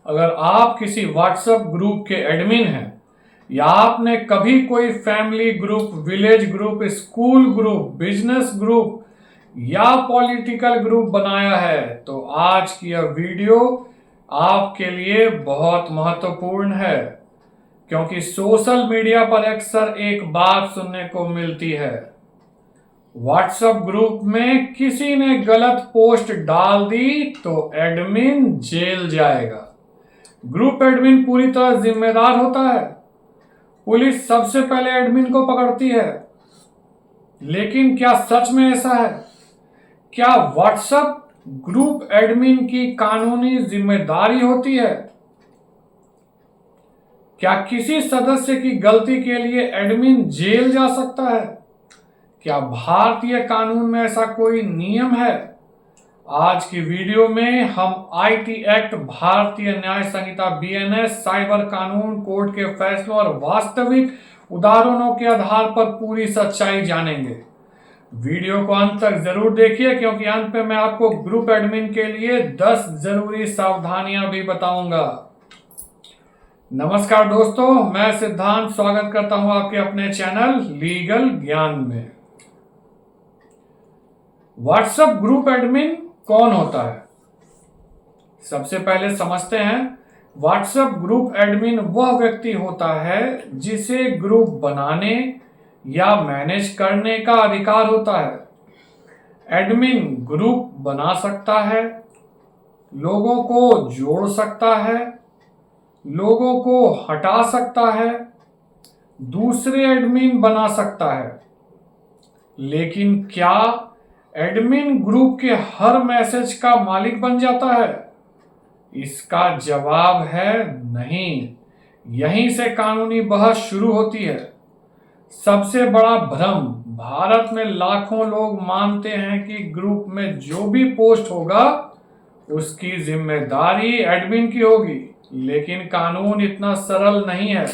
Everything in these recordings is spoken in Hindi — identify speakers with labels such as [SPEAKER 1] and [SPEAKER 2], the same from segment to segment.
[SPEAKER 1] अगर आप किसी व्हाट्सएप ग्रुप के एडमिन हैं या आपने कभी कोई family group, village group, school group, business group या पॉलिटिकल ग्रुप बनाया है तो आज की यह वीडियो आपके लिए बहुत महत्वपूर्ण है, क्योंकि सोशल मीडिया पर अक्सर एक बात सुनने को मिलती है, व्हाट्सएप ग्रुप में किसी ने गलत पोस्ट डाल दी तो एडमिन जेल जाएगा। ग्रुप एडमिन पूरी तरह जिम्मेदार होता है। पुलिस सबसे पहले एडमिन को पकड़ती है। लेकिन क्या सच में ऐसा है? क्या व्हाट्सएप ग्रुप एडमिन की कानूनी जिम्मेदारी होती है? क्या किसी सदस्य की गलती के लिए एडमिन जेल जा सकता है? क्या भारतीय कानून में ऐसा कोई नियम है? आज की वीडियो में हम आईटी एक्ट, भारतीय न्याय संहिता, बीएनएस, साइबर कानून, कोर्ट के फैसलों और वास्तविक उदाहरणों के आधार पर पूरी सच्चाई जानेंगे। वीडियो को अंत तक जरूर देखिए, क्योंकि अंत में मैं आपको ग्रुप एडमिन के लिए 10 जरूरी सावधानियां भी बताऊंगा। नमस्कार दोस्तों, मैं सिद्धांत स्वागत करता हूं आपके अपने चैनल लीगल ज्ञान में। व्हाट्सएप ग्रुप एडमिन कौन होता है? सबसे पहले समझते हैं। व्हाट्सएप ग्रुप एडमिन वह व्यक्ति होता है जिसे ग्रुप बनाने या मैनेज करने का अधिकार होता है। एडमिन ग्रुप बना सकता है, लोगों को जोड़ सकता है, लोगों को हटा सकता है, दूसरे एडमिन बना सकता है। लेकिन क्या एडमिन ग्रुप के हर मैसेज का मालिक बन जाता है? इसका जवाब है नहीं। यहीं से कानूनी बहस शुरू होती है। सबसे बड़ा भ्रम, भारत में लाखों लोग मानते हैं कि ग्रुप में जो भी पोस्ट होगा उसकी जिम्मेदारी एडमिन की होगी, लेकिन कानून इतना सरल नहीं है।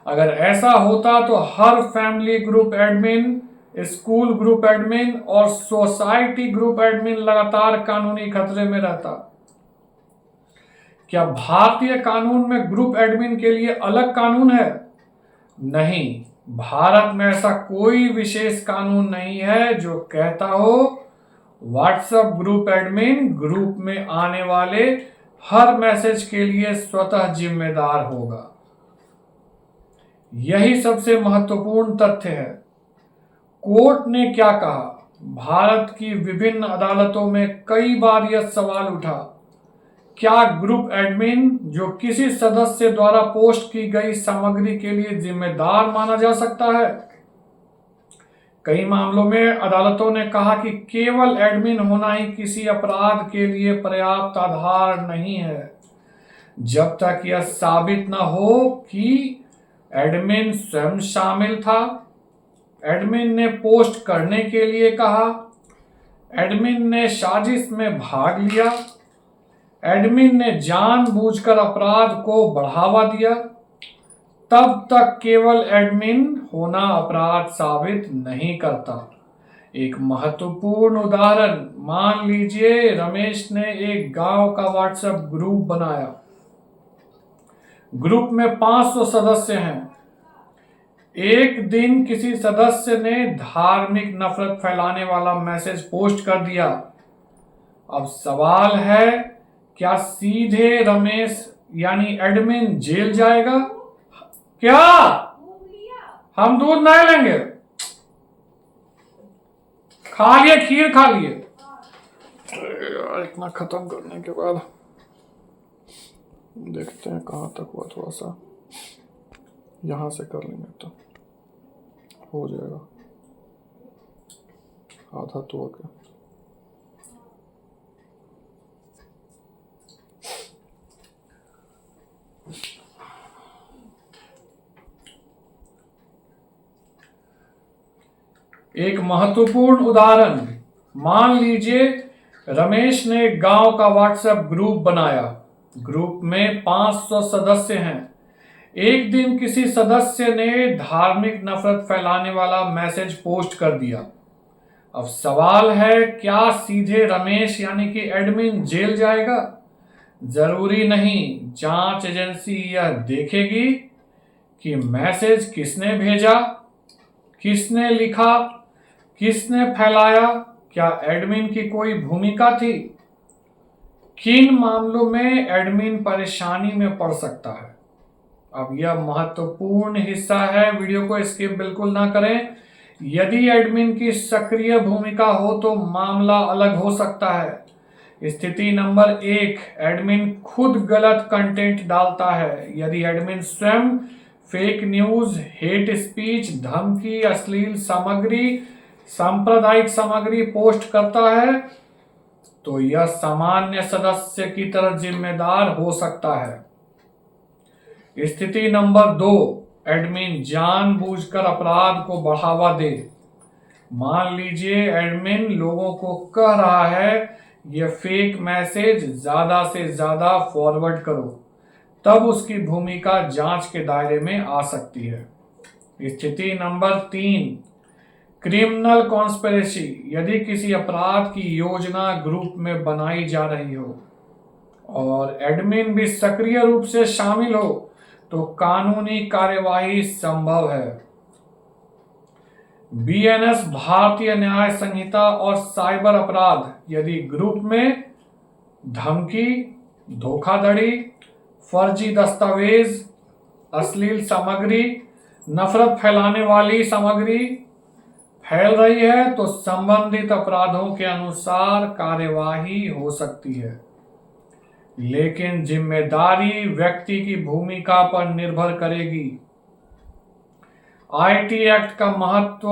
[SPEAKER 1] अगर ऐसा होता तो हर family group admin, school group admin और सोसाइटी ग्रुप एडमिन लगातार कानूनी खतरे में रहता। क्या भारतीय कानून में ग्रुप एडमिन के लिए अलग कानून है? नहीं, भारत में ऐसा कोई विशेष कानून नहीं है जो कहता हो व्हाट्सएप ग्रुप एडमिन ग्रुप में आने वाले हर मैसेज के लिए स्वतः जिम्मेदार होगा। यही सबसे महत्वपूर्ण तथ्य है। कोर्ट ने क्या कहा? भारत की विभिन्न अदालतों में कई बार यह सवाल उठा, क्या ग्रुप एडमिन जो किसी सदस्य द्वारा पोस्ट की गई सामग्री के लिए जिम्मेदार माना जा सकता है? कई मामलों में अदालतों ने कहा कि केवल एडमिन होना ही किसी अपराध के लिए पर्याप्त आधार नहीं है, जब तक यह साबित न हो कि एडमिन स्वयं शामिल था, एडमिन ने पोस्ट करने के लिए कहा, एडमिन ने साजिश में भाग लिया, एडमिन ने जानबूझकर अपराध को बढ़ावा दिया, तब तक केवल एडमिन होना अपराध साबित नहीं करता। एक महत्वपूर्ण उदाहरण, मान लीजिए रमेश ने एक गांव का व्हाट्सएप ग्रुप बनाया। ग्रुप में 500 सदस्य हैं। एक दिन किसी सदस्य ने धार्मिक नफरत फैलाने वाला मैसेज पोस्ट कर दिया। अब सवाल है, क्या सीधे रमेश यानी एडमिन जेल जाएगा? क्या हम दूध नहीं लेंगे? खा लिए, खीर खा लिए। इतना खत्म करने के बाद देखते हैं कहां तक हुआ। थोड़ा सा यहां से कर लेंगे तो हो जाएगा। आधा तो हो गया। एक महत्वपूर्ण उदाहरण, मान लीजिए रमेश ने एक गांव का व्हाट्सएप ग्रुप बनाया। ग्रुप में 500 सदस्य हैं। एक दिन किसी सदस्य ने धार्मिक नफरत फैलाने वाला मैसेज पोस्ट कर दिया। अब सवाल है, क्या सीधे रमेश यानी कि एडमिन जेल जाएगा? जरूरी नहीं, जांच एजेंसी यह देखेगी कि मैसेज किसने भेजा, किसने लिखा, किसने फैलाया, क्या एडमिन की कोई भूमिका थी, किन मामलों में एडमिन परेशानी में पड़ सकता है। अब यह महत्वपूर्ण हिस्सा है, वीडियो को स्किप बिल्कुल ना करें। यदि एडमिन की सक्रिय भूमिका हो तो मामला अलग हो सकता है। स्थिति नंबर 1, एडमिन खुद गलत कंटेंट डालता है। यदि एडमिन स्वयं फेक न्यूज, हेट स्पीच, धमकी, अश्लील सामग्री, सांप्रदायिक सामग्री पोस्ट करता है तो यह सामान्य सदस्य की तरह जिम्मेदार हो सकता है। स्थिति नंबर 2, एडमिन जानबूझकर अपराध को बढ़ावा दे। मान लीजिए एडमिन लोगों को कह रहा है यह फेक मैसेज ज्यादा से ज्यादा फॉरवर्ड करो, तब उसकी भूमिका जांच के दायरे में आ सकती है। स्थिति नंबर 3, क्रिमिनल कॉन्स्पिरेसी। यदि किसी अपराध की योजना ग्रुप में बनाई जा रही हो और एडमिन भी सक्रिय रूप से शामिल हो तो कानूनी कार्यवाही संभव है। बीएनएस भारतीय न्याय संहिता और साइबर अपराध। यदि ग्रुप में धमकी, धोखाधड़ी, फर्जी दस्तावेज, अश्लील सामग्री, नफरत फैलाने वाली सामग्री फैल रही है तो संबंधित अपराधों के अनुसार कार्यवाही हो सकती है, लेकिन जिम्मेदारी व्यक्ति की भूमिका पर निर्भर करेगी। आईटी एक्ट का महत्व।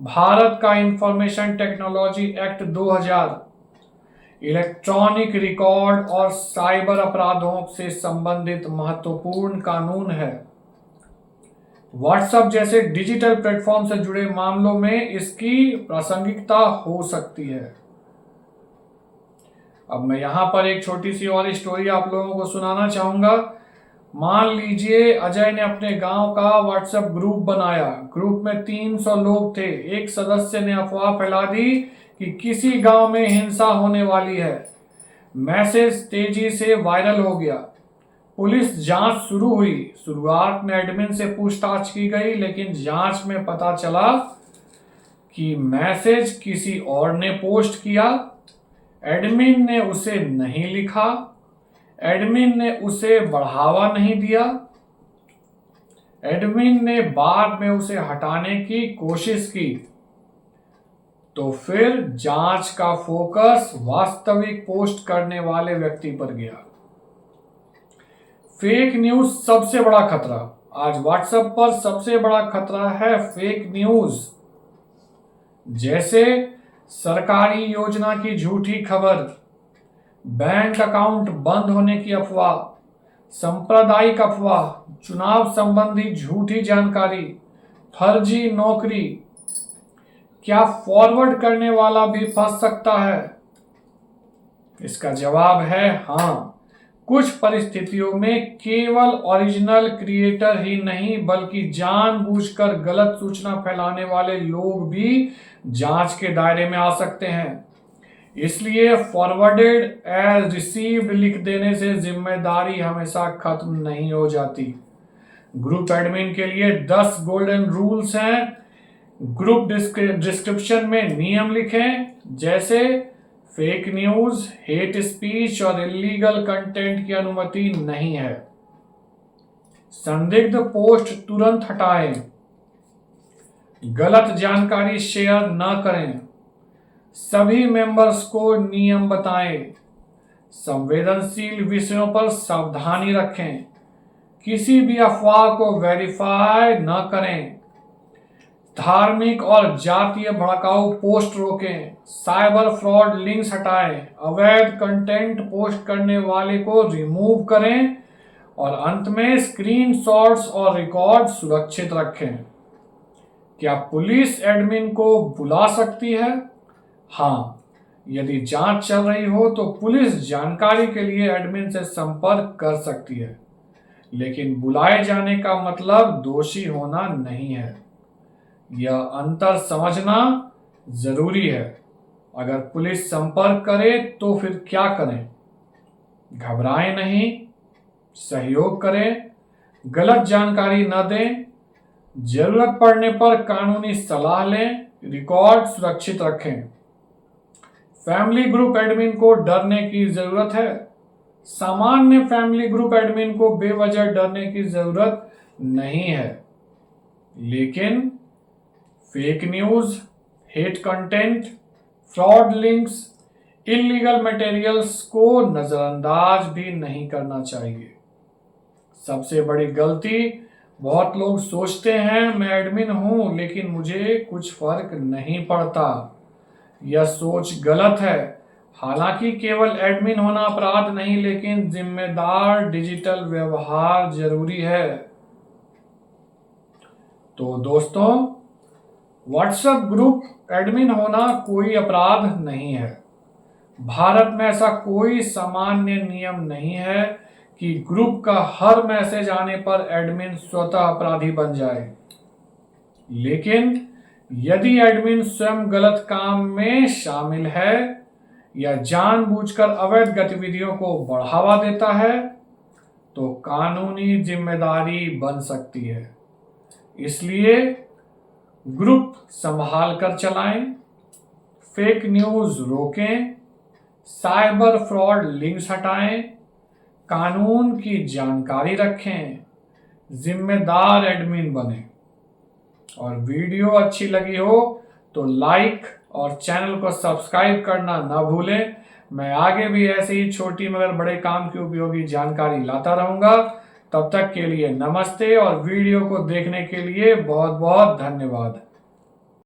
[SPEAKER 1] भारत का information technology act 2000 electronic record और साइबर अपराधों से संबंधित महत्वपूर्ण कानून है। व्हाट्सएप जैसे डिजिटल प्लेटफॉर्म से जुड़े मामलों में इसकी प्रासंगिकता हो सकती है। अब मैं यहां पर एक छोटी सी और स्टोरी आप लोगों को सुनाना चाहूंगा। मान लीजिए अजय ने अपने गांव का व्हाट्सएप ग्रुप बनाया। ग्रुप में 300 लोग थे। एक सदस्य ने अफवाह फैला दी कि किसी गांव में हिंसा होने वाली है। मैसेज तेजी से वायरल हो गया। पुलिस जांच शुरू हुई। शुरुआत में एडमिन से पूछताछ की गई, लेकिन जांच में पता चला कि मैसेज किसी और ने पोस्ट किया। एडमिन ने उसे नहीं लिखा, एडमिन ने उसे बढ़ावा नहीं दिया, एडमिन ने बाद में उसे हटाने की कोशिश की। तो फिर जांच का फोकस वास्तविक पोस्ट करने वाले व्यक्ति पर गया। फेक न्यूज सबसे बड़ा खतरा। आज व्हाट्सएप पर सबसे बड़ा खतरा है फेक न्यूज। जैसे सरकारी योजना की झूठी खबर, बैंक अकाउंट बंद होने की अफवाह, सांप्रदायिक अफवाह, चुनाव संबंधी झूठी जानकारी, फर्जी नौकरी। क्या फॉरवर्ड करने वाला भी फंस सकता है? इसका जवाब है हाँ। कुछ परिस्थितियों में केवल ओरिजिनल क्रिएटर ही नहीं बल्कि जानबूझकर गलत सूचना फैलाने वाले लोग भी जांच के दायरे में आ सकते हैं। इसलिए फॉरवर्डेड एज रिसीव्ड लिख देने से जिम्मेदारी हमेशा खत्म नहीं हो जाती। ग्रुप एडमिन के लिए 10 गोल्डन रूल्स हैं। ग्रुप डिस्क्रिप्शन में नियम लिखें, जैसे फेक न्यूज, हेट स्पीच और इलीगल कंटेंट की अनुमति नहीं है। संदिग्ध पोस्ट तुरंत हटाएं। गलत जानकारी शेयर न करें। सभी मेंबर्स को नियम बताएं। संवेदनशील विषयों पर सावधानी रखें। किसी भी अफवाह को वेरीफाई न करें। धार्मिक और जातीय भड़काऊ पोस्ट रोकें। साइबर फ्रॉड लिंक्स हटाएं। अवैध कंटेंट पोस्ट करने वाले को रिमूव करें। और अंत में स्क्रीनशॉट्स और रिकॉर्ड सुरक्षित रखें। क्या पुलिस एडमिन को बुला सकती है? हाँ, यदि जांच चल रही हो तो पुलिस जानकारी के लिए एडमिन से संपर्क कर सकती है, लेकिन बुलाए जाने का मतलब दोषी होना नहीं है। यह अंतर समझना जरूरी है। अगर पुलिस संपर्क करे तो फिर क्या करें? घबराएं नहीं, सहयोग करें, गलत जानकारी न दें, जरूरत पड़ने पर कानूनी सलाह लें, रिकॉर्ड सुरक्षित रखें। फैमिली ग्रुप एडमिन को डरने की जरूरत है? सामान्य फैमिली ग्रुप एडमिन को बेवजह डरने की जरूरत नहीं है, लेकिन fake news, hate content, fraud links, illegal materials को नजरअंदाज भी नहीं करना चाहिए। सबसे बड़ी गलती, बहुत लोग सोचते हैं मैं एडमिन हूं लेकिन मुझे कुछ फर्क नहीं पड़ता। यह सोच गलत है। हालांकि केवल एडमिन होना अपराध नहीं, लेकिन जिम्मेदार डिजिटल व्यवहार जरूरी है। तो दोस्तों, व्हाट्सएप ग्रुप एडमिन होना कोई अपराध नहीं है। भारत में ऐसा कोई सामान्य नियम नहीं है कि ग्रुप का हर मैसेज आने पर एडमिन स्वतः अपराधी बन जाए। लेकिन यदि एडमिन स्वयं गलत काम में शामिल है या जानबूझकर अवैध गतिविधियों को बढ़ावा देता है, तो कानूनी जिम्मेदारी बन सकती है। इसलिए ग्रुप संभाल कर चलाएं, फेक न्यूज रोकें, साइबर फ्रॉड लिंक्स हटाएं, कानून की जानकारी रखें, जिम्मेदार एडमिन बने। और वीडियो अच्छी लगी हो तो लाइक और चैनल को सब्सक्राइब करना ना भूलें। मैं आगे भी ऐसे ही छोटी मगर बड़े काम की उपयोगी जानकारी लाता रहूंगा। तब तक के लिए नमस्ते और वीडियो को देखने के लिए बहुत बहुत धन्यवाद।